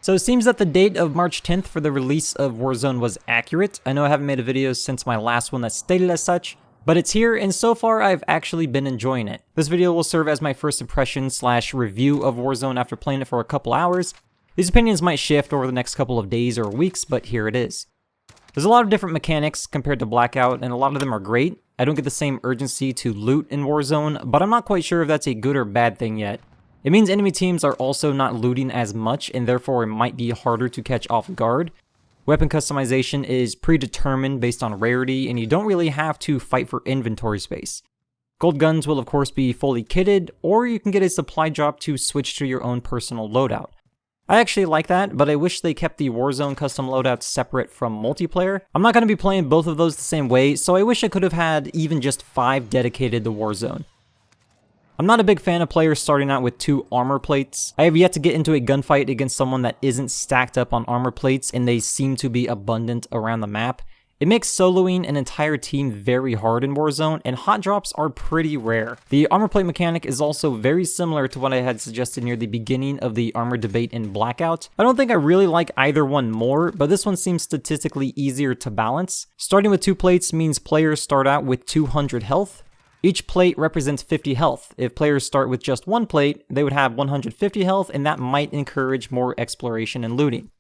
So it seems that the date of March 10th for the release of Warzone was accurate. I know I haven't made a video since my last one that stated as such, but it's here, and so far I've actually been enjoying it. This video will serve as my first impression / review of Warzone after playing it for a couple hours. These opinions might shift over the next couple of days or weeks, but here it is. There's a lot of different mechanics compared to Blackout, and a lot of them are great. I don't get the same urgency to loot in Warzone, but I'm not quite sure if that's a good or bad thing yet. It means enemy teams are also not looting as much, and therefore it might be harder to catch off guard. Weapon customization is predetermined based on rarity, and you don't really have to fight for inventory space. Gold guns will of course be fully kitted, or you can get a supply drop to switch to your own personal loadout. I actually like that, but I wish they kept the Warzone custom loadouts separate from multiplayer. I'm not going to be playing both of those the same way, so I wish I could have had even just 5 dedicated to Warzone. I'm not a big fan of players starting out with 2 armor plates. I have yet to get into a gunfight against someone that isn't stacked up on armor plates, and they seem to be abundant around the map. It makes soloing an entire team very hard in Warzone, and hot drops are pretty rare. The armor plate mechanic is also very similar to what I had suggested near the beginning of the armor debate in Blackout. I don't think I really like either one more, but this one seems statistically easier to balance. Starting with 2 plates means players start out with 200 health. Each plate represents 50 health. If players start with just 1 plate, they would have 150 health, and that might encourage more exploration and looting.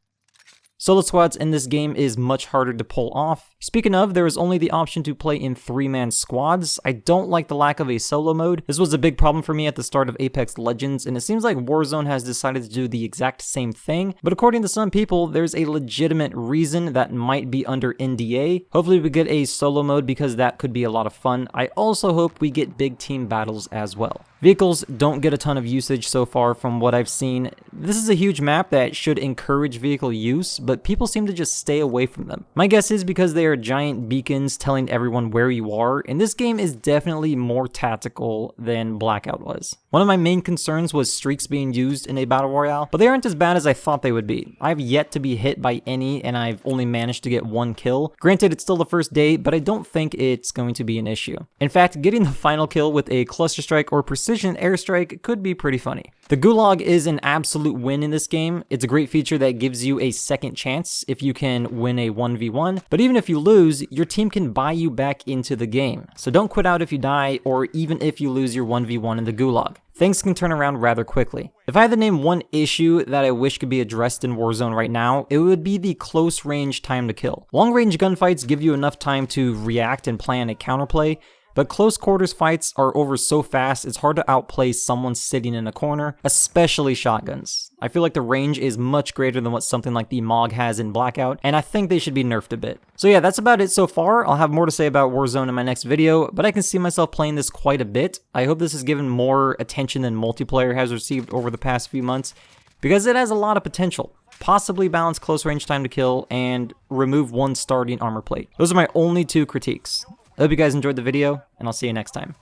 Solo squads in this game is much harder to pull off. Speaking of, there is only the option to play in 3-man squads. I don't like the lack of a solo mode. This was a big problem for me at the start of Apex Legends, and it seems like Warzone has decided to do the exact same thing, but according to some people, there's a legitimate reason that might be under NDA. Hopefully we get a solo mode because that could be a lot of fun. I also hope we get big team battles as well. Vehicles don't get a ton of usage so far from what I've seen. This is a huge map that should encourage vehicle use, but people seem to just stay away from them. My guess is because they are giant beacons telling everyone where you are, and this game is definitely more tactical than Blackout was. One of my main concerns was streaks being used in a battle royale, but they aren't as bad as I thought they would be. I've yet to be hit by any, and I've only managed to get 1 kill. Granted, it's still the first day, but I don't think it's going to be an issue. In fact, getting the final kill with a cluster strike or precision airstrike could be pretty funny. The Gulag is an absolute win in this game. It's a great feature that gives you a second chance if you can win a 1v1, but even if you lose, your team can buy you back into the game. So don't quit out if you die, or even if you lose your 1v1 in the Gulag. Things can turn around rather quickly. If I had to name one issue that I wish could be addressed in Warzone right now, it would be the close range time to kill. Long range gunfights give you enough time to react and plan a counterplay, but close quarters fights are over so fast it's hard to outplay someone sitting in a corner, especially shotguns. I feel like the range is much greater than what something like the MOG has in Blackout, and I think they should be nerfed a bit. So yeah, that's about it so far. I'll have more to say about Warzone in my next video, but I can see myself playing this quite a bit. I hope this is given more attention than multiplayer has received over the past few months, because it has a lot of potential. Possibly balance close range time to kill, and remove 1 starting armor plate. Those are my only 2 critiques. I hope you guys enjoyed the video, and I'll see you next time.